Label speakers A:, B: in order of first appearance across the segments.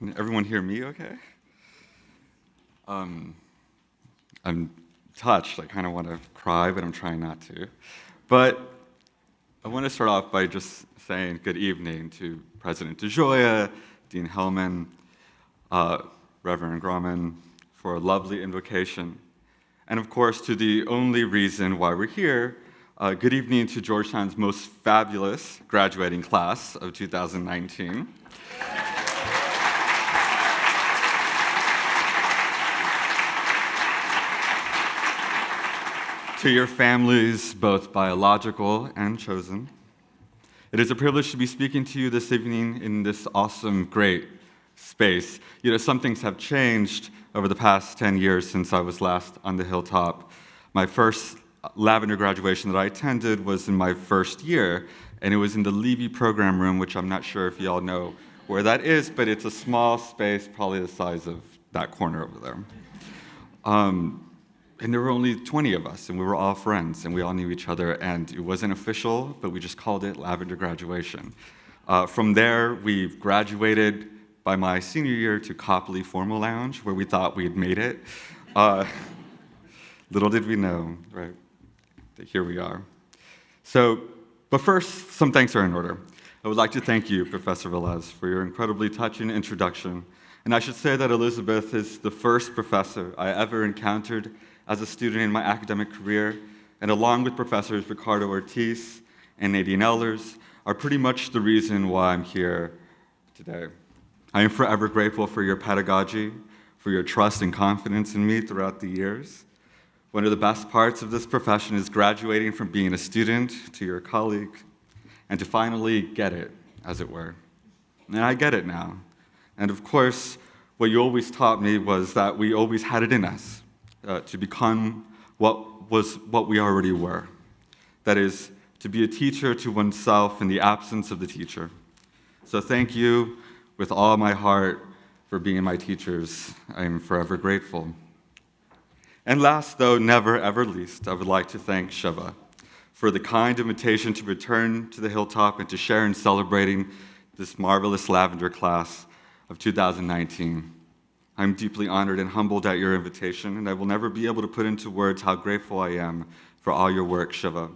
A: Can everyone hear me okay? I'm touched. I kind of want to cry, but I'm trying not to. But I want to start off by just saying good evening to President DeJoya, Dean Hellman, Reverend Grumman, for a lovely invocation. And of course, to the only reason why we're here, good evening to Georgetown's most fabulous graduating class of 2019. To your families, both biological and chosen. It is a privilege to be speaking to you this evening in this awesome, great space. You know, some things have changed over the past 10 years since I was last on the hilltop. My first Lavender graduation that I attended was in my first year, and it was in the Levy program room, which I'm not sure if you all know where that is, but it's a small space, probably the size of that corner over there. And there were only 20 of us, and we were all friends, and we all knew each other, and it wasn't official, but we just called it Lavender Graduation. From there, we've graduated by my senior year to Copley Formal Lounge, where we thought we had made it. Little did we know, right, that here we are. But first, some thanks are in order. I would like to thank you, Professor Velez, for your incredibly touching introduction. And I should say that Elizabeth is the first professor I ever encountered as a student in my academic career, and along with Professors Ricardo Ortiz and Nadine Ehlers, are pretty much the reason why I'm here today. I am forever grateful for your pedagogy, for your trust and confidence in me throughout the years. One of the best parts of this profession is graduating from being a student to your colleague, and to finally get it, as it were. And I get it now. And of course, what you always taught me was that we always had it in us. To become what we already were. That is, to be a teacher to oneself in the absence of the teacher. So thank you with all my heart for being my teachers. I am forever grateful. And last, though never ever least, I would like to thank Shiva for the kind invitation to return to the hilltop and to share in celebrating this marvelous Lavender class of 2019. I'm deeply honored and humbled at your invitation, and I will never be able to put into words how grateful I am for all your work, Shiva.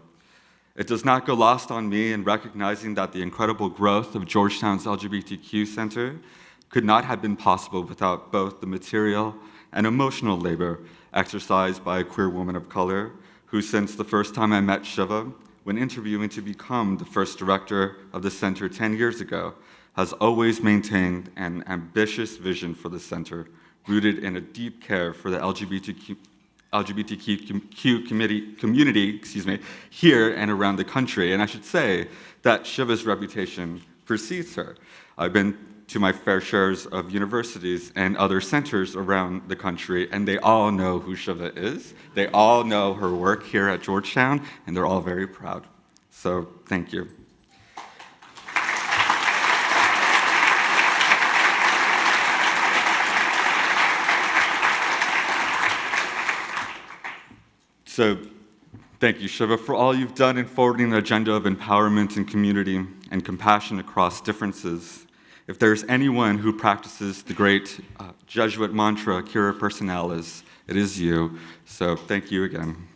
A: It does not go lost on me in recognizing that the incredible growth of Georgetown's LGBTQ Center could not have been possible without both the material and emotional labor exercised by a queer woman of color who, since the first time I met Shiva, when interviewing to become the first director of the center 10 years ago, has always maintained an ambitious vision for the center, rooted in a deep care for the LGBTQ community, here and around the country. And I should say that Shiva's reputation precedes her. I've been to my fair shares of universities and other centers around the country, and they all know who Shiva is. They all know her work here at Georgetown, and they're all very proud. So thank you. So thank you, Shiva, for all you've done in forwarding the agenda of empowerment and community and compassion across differences. If there's anyone who practices the great Jesuit mantra, cura personalis, it is you. So thank you again.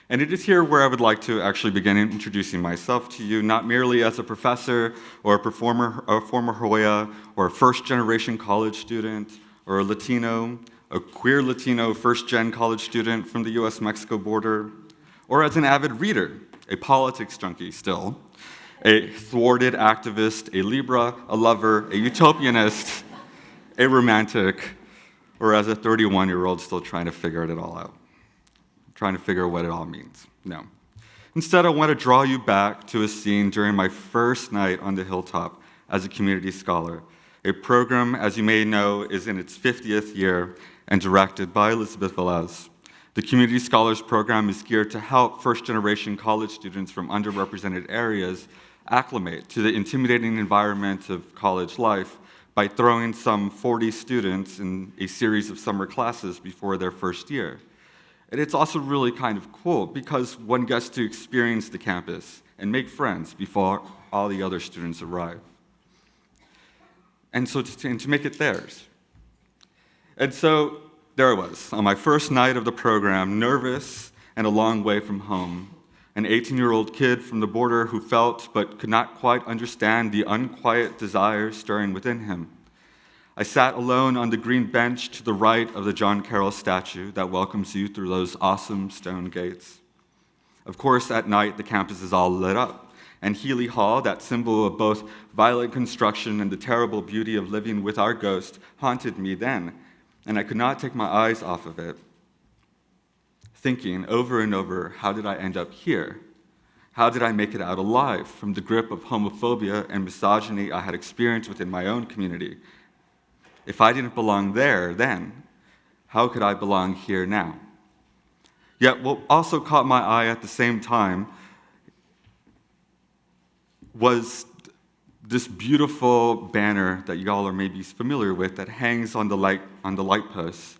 A: And it is here where I would like to actually begin introducing myself to you, not merely as a professor or a former Hoya or a first-generation college student or a Latino, a queer Latino first-gen college student from the US-Mexico border, or as an avid reader, a politics junkie still, a thwarted activist, a Libra, a lover, a utopianist, a romantic, or as a 31-year-old still trying to figure it all out, trying to figure out what it all means. No. Instead, I want to draw you back to a scene during my first night on the hilltop as a community scholar. A program, as you may know, is in its 50th year and directed by Elizabeth Velez. The Community Scholars Program is geared to help first-generation college students from underrepresented areas acclimate to the intimidating environment of college life by throwing some 40 students in a series of summer classes before their first year. And it's also really kind of cool because one gets to experience the campus and make friends before all the other students arrive. and to make it theirs. And so there I was, on my first night of the program, nervous and a long way from home, an 18-year-old kid from the border who felt but could not quite understand the unquiet desires stirring within him. I sat alone on the green bench to the right of the John Carroll statue that welcomes you through those awesome stone gates. Of course, at night, the campus is all lit up, and Healy Hall, that symbol of both violent construction and the terrible beauty of living with our ghost, haunted me then, and I could not take my eyes off of it. Thinking over and over, how did I end up here? How did I make it out alive from the grip of homophobia and misogyny I had experienced within my own community? If I didn't belong there then, how could I belong here now? Yet what also caught my eye at the same time was this beautiful banner that y'all are maybe familiar with that hangs on the light posts,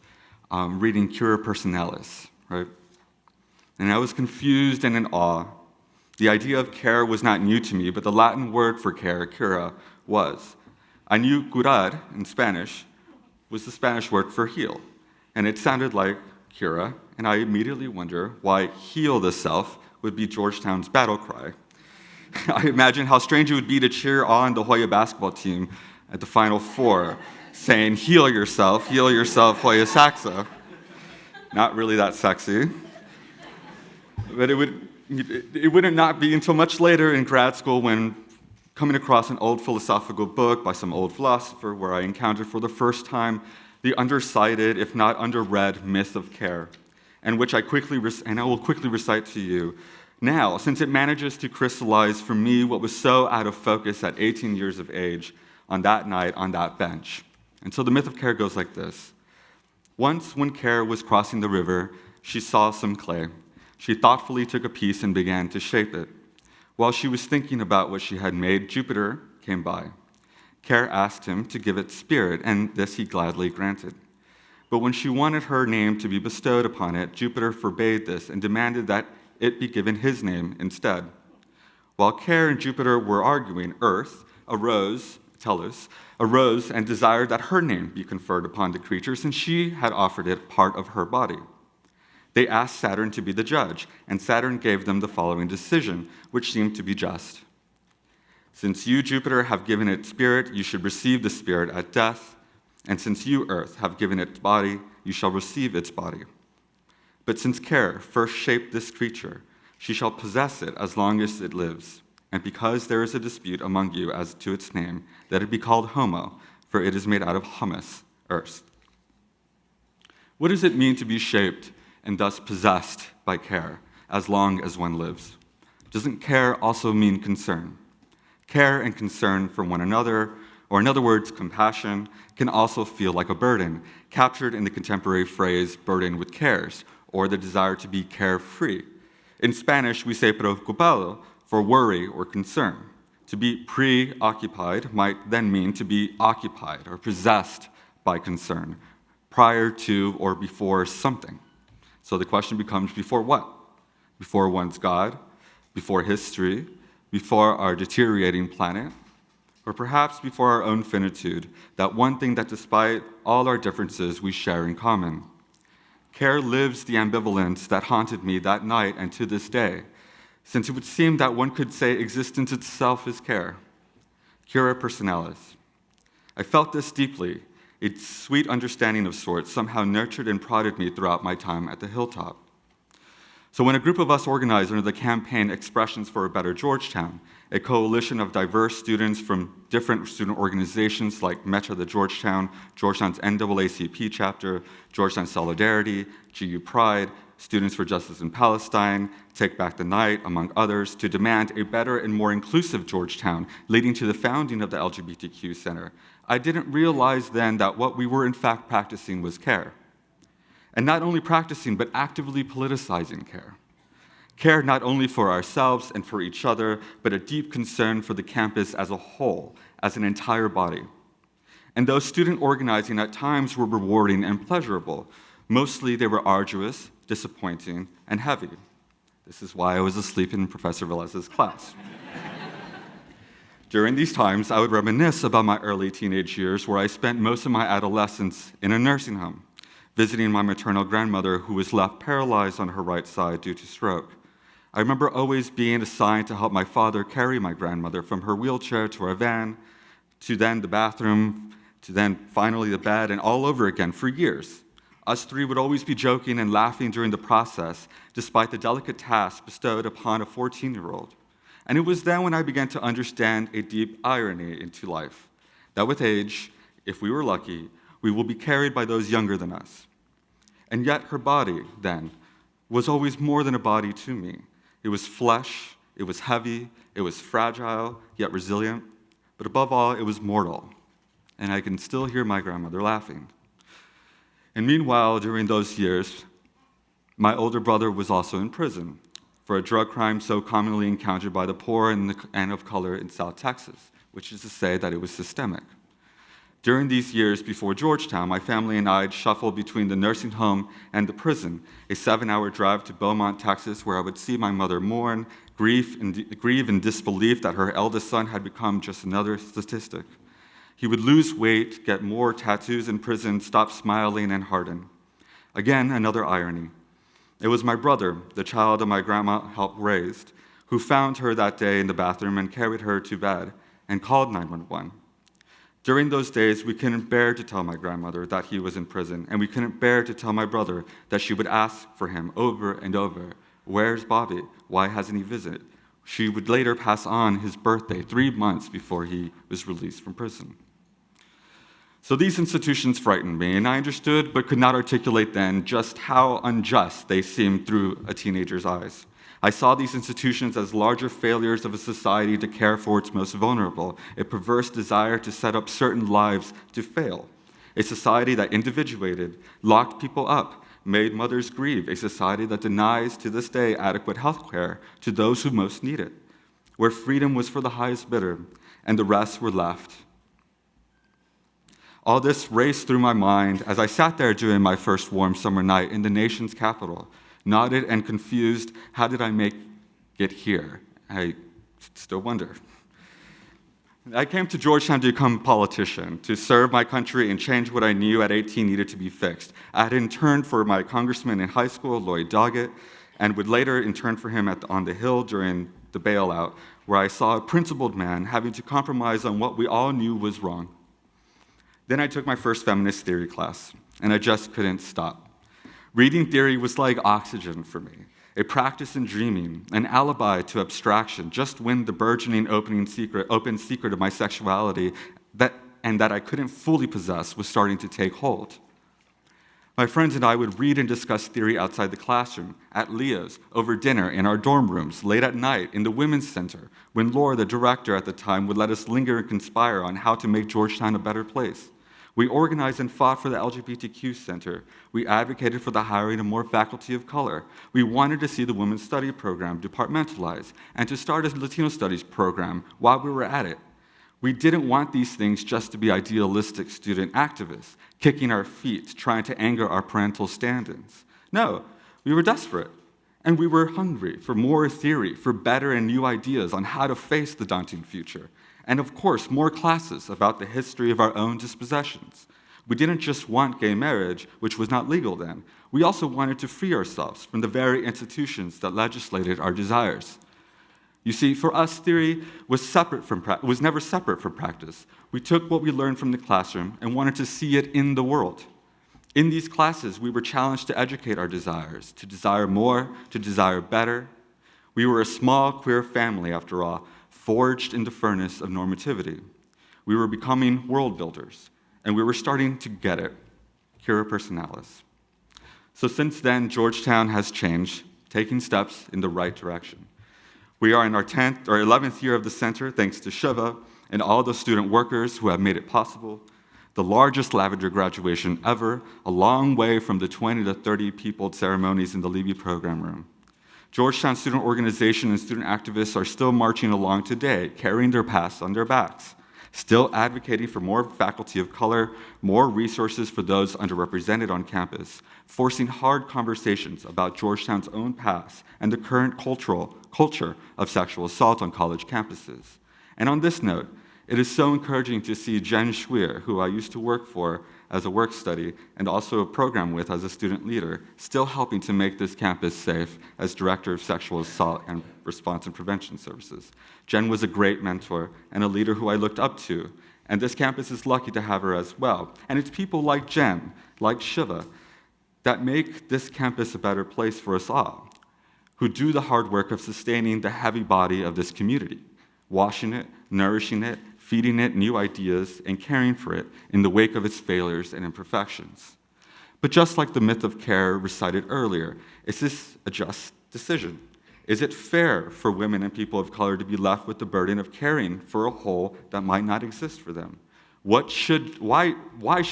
A: reading Cura Personalis, right? And I was confused and in awe. The idea of care was not new to me, but the Latin word for care, cura, was. I knew curar in Spanish was the Spanish word for heal, and it sounded like cura, and I immediately wonder why heal the self would be Georgetown's battle cry. I imagine how strange it would be to cheer on the Hoya basketball team at the Final Four, saying, heal yourself, Hoya Saxa. Not really that sexy. But it would not be until much later in grad school when coming across an old philosophical book by some old philosopher where I encountered for the first time the undercited, if not underread, myth of care, and which I will quickly recite to you now, since it manages to crystallize for me what was so out of focus at 18 years of age on that night on that bench. And so the myth of care goes like this. Once, when Care was crossing the river, she saw some clay. She thoughtfully took a piece and began to shape it. While she was thinking about what she had made, Jupiter came by. Care asked him to give it spirit, and this he gladly granted. But when she wanted her name to be bestowed upon it, Jupiter forbade this and demanded that it be given his name instead. While Care and Jupiter were arguing, Earth arose and desired that her name be conferred upon the creature, since she had offered it part of her body. They asked Saturn to be the judge, and Saturn gave them the following decision, which seemed to be just. Since you, Jupiter, have given it spirit, you should receive the spirit at death, and since you, Earth, have given it body, you shall receive its body. But since Care first shaped this creature, she shall possess it as long as it lives, and because there is a dispute among you as to its name, let it be called Homo, for it is made out of humus, earth. What does it mean to be shaped and thus possessed by care, as long as one lives? Doesn't care also mean concern? Care and concern for one another, or in other words, compassion, can also feel like a burden, captured in the contemporary phrase, burden with cares, or the desire to be carefree. In Spanish, we say preocupado, for worry or concern. To be preoccupied might then mean to be occupied or possessed by concern, prior to or before something. So the question becomes, before what? Before one's God, before history, before our deteriorating planet, or perhaps before our own finitude, that one thing that despite all our differences we share in common. Care lives the ambivalence that haunted me that night and to this day, since it would seem that one could say existence itself is care. Cura personalis. I felt this deeply. A sweet understanding of sorts somehow nurtured and prodded me throughout my time at the Hilltop. So when a group of us organized under the campaign Expressions for a Better Georgetown, a coalition of diverse students from different student organizations like Metro the Georgetown, Georgetown's NAACP chapter, Georgetown Solidarity, GU Pride, Students for Justice in Palestine, Take Back the Night, among others, to demand a better and more inclusive Georgetown, leading to the founding of the LGBTQ Center. I didn't realize then that what we were in fact practicing was care. And not only practicing, but actively politicizing care. Care not only for ourselves and for each other, but a deep concern for the campus as a whole, as an entire body. And though student organizing at times were rewarding and pleasurable, mostly they were arduous, disappointing, and heavy. This is why I was asleep in Professor Velez's class. During these times, I would reminisce about my early teenage years where I spent most of my adolescence in a nursing home, visiting my maternal grandmother who was left paralyzed on her right side due to stroke. I remember always being assigned to help my father carry my grandmother from her wheelchair to our van, to then the bathroom, to then finally the bed, and all over again for years. Us three would always be joking and laughing during the process, despite the delicate task bestowed upon a 14-year-old. And it was then when I began to understand a deep irony into life, that with age, if we were lucky, we will be carried by those younger than us. And yet her body, then, was always more than a body to me. It was flesh, it was heavy, it was fragile, yet resilient, but above all, it was mortal. And I can still hear my grandmother laughing. And meanwhile, during those years, my older brother was also in prison for a drug crime so commonly encountered by the poor and of color in South Texas, which is to say that it was systemic. During these years before Georgetown, my family and I had shuffled between the nursing home and the prison, a 7-hour drive to Beaumont, Texas, where I would see my mother mourn, grieve in disbelief that her eldest son had become just another statistic. He would lose weight, get more tattoos in prison, stop smiling, and harden. Again, another irony. It was my brother, the child that my grandma helped raise, who found her that day in the bathroom and carried her to bed and called 911. During those days, we couldn't bear to tell my grandmother that he was in prison, and we couldn't bear to tell my brother that she would ask for him over and over, "Where's Bobby? Why hasn't he visited?" She would later pass on his birthday 3 months before he was released from prison. So these institutions frightened me, and I understood but could not articulate then just how unjust they seemed through a teenager's eyes. I saw these institutions as larger failures of a society to care for its most vulnerable, a perverse desire to set up certain lives to fail, a society that individuated, locked people up, made mothers grieve, a society that denies to this day adequate health care to those who most need it, where freedom was for the highest bidder and the rest were left. All this raced through my mind as I sat there during my first warm summer night in the nation's capital, nodded and confused, how did I make it here? I still wonder. I came to Georgetown to become a politician, to serve my country and change what I knew at 18 needed to be fixed. I had interned for my congressman in high school, Lloyd Doggett, and would later intern for him on the Hill during the bailout, where I saw a principled man having to compromise on what we all knew was wrong. Then I took my first feminist theory class, and I just couldn't stop. Reading theory was like oxygen for me, a practice in dreaming, an alibi to abstraction, just when the burgeoning open secret of my sexuality that I couldn't fully possess was starting to take hold. My friends and I would read and discuss theory outside the classroom, at Leo's, over dinner, in our dorm rooms, late at night, in the Women's Center, when Laura, the director at the time, would let us linger and conspire on how to make Georgetown a better place. We organized and fought for the LGBTQ Center. We advocated for the hiring of more faculty of color. We wanted to see the Women's Study program departmentalized and to start a Latino Studies program while we were at it. We didn't want these things just to be idealistic student activists, kicking our feet, trying to anger our parental stand-ins. No, we were desperate, and we were hungry for more theory, for better and new ideas on how to face the daunting future. And of course, more classes about the history of our own dispossessions. We didn't just want gay marriage, which was not legal then. We also wanted to free ourselves from the very institutions that legislated our desires. You see, for us, theory was never separate from practice. We took what we learned from the classroom and wanted to see it in the world. In these classes, we were challenged to educate our desires, to desire more, to desire better. We were a small queer family, after all, forged in the furnace of normativity. We were becoming world builders, and we were starting to get it, cura personalis. So since then, Georgetown has changed, taking steps in the right direction. We are in our 10th or 11th year of the center, thanks to Shiva and all the student workers who have made it possible. The largest Lavender Graduation ever, a long way from the 20 to 30 people ceremonies in the Levy program room. Georgetown student organization and student activists are still marching along today, carrying their past on their backs, still advocating for more faculty of color, more resources for those underrepresented on campus, forcing hard conversations about Georgetown's own past and the current culture of sexual assault on college campuses. And on this note, it is so encouraging to see Jen Schwier, who I used to work for as a work study and also a program with as a student leader, still helping to make this campus safe as Director of Sexual Assault and Response and Prevention Services. Jen was a great mentor and a leader who I looked up to, and this campus is lucky to have her as well. And it's people like Jen, like Shiva, that make this campus a better place for us all, who do the hard work of sustaining the heavy body of this community, washing it, nourishing it, feeding it new ideas, and caring for it in the wake of its failures and imperfections. But just like the myth of care recited earlier, is this a just decision? Is it fair for women and people of color to be left with the burden of caring for a whole that might not exist for them? Why should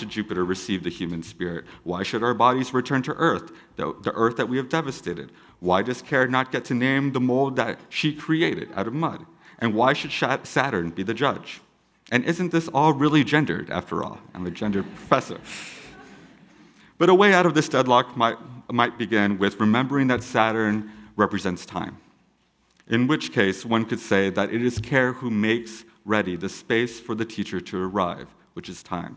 A: Jupiter receive the human spirit? Why should our bodies return to Earth, the Earth that we have devastated? Why does Care not get to name the mold that she created out of mud? And why should Saturn be the judge? And isn't this all really gendered, after all? I'm a gendered professor. But a way out of this deadlock might begin with remembering that Saturn represents time, in which case one could say that it is Care who makes ready the space for the teacher to arrive, which is time.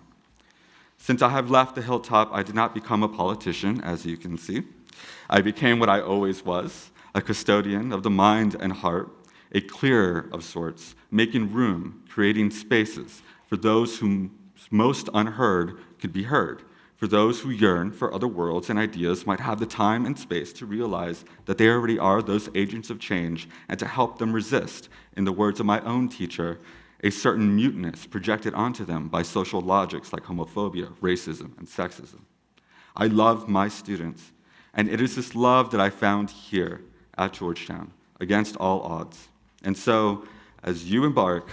A: Since I have left the hilltop, I did not become a politician, as you can see. I became what I always was, a custodian of the mind and heart, a clearer of sorts, making room, creating spaces for those whom most unheard could be heard, for those who yearn for other worlds and ideas might have the time and space to realize that they already are those agents of change and to help them resist, in the words of my own teacher, a certain muteness projected onto them by social logics like homophobia, racism, and sexism. I love my students, and it is this love that I found here at Georgetown, against all odds. And so, as you embark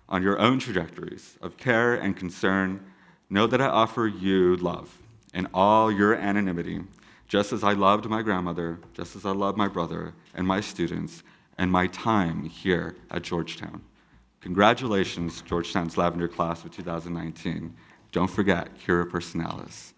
A: on your own trajectories of care and concern, know that I offer you love in all your anonymity, just as I loved my grandmother, just as I love my brother and my students, and my time here at Georgetown. Congratulations, Georgetown's Lavender class of 2019. Don't forget, Cura Personalis.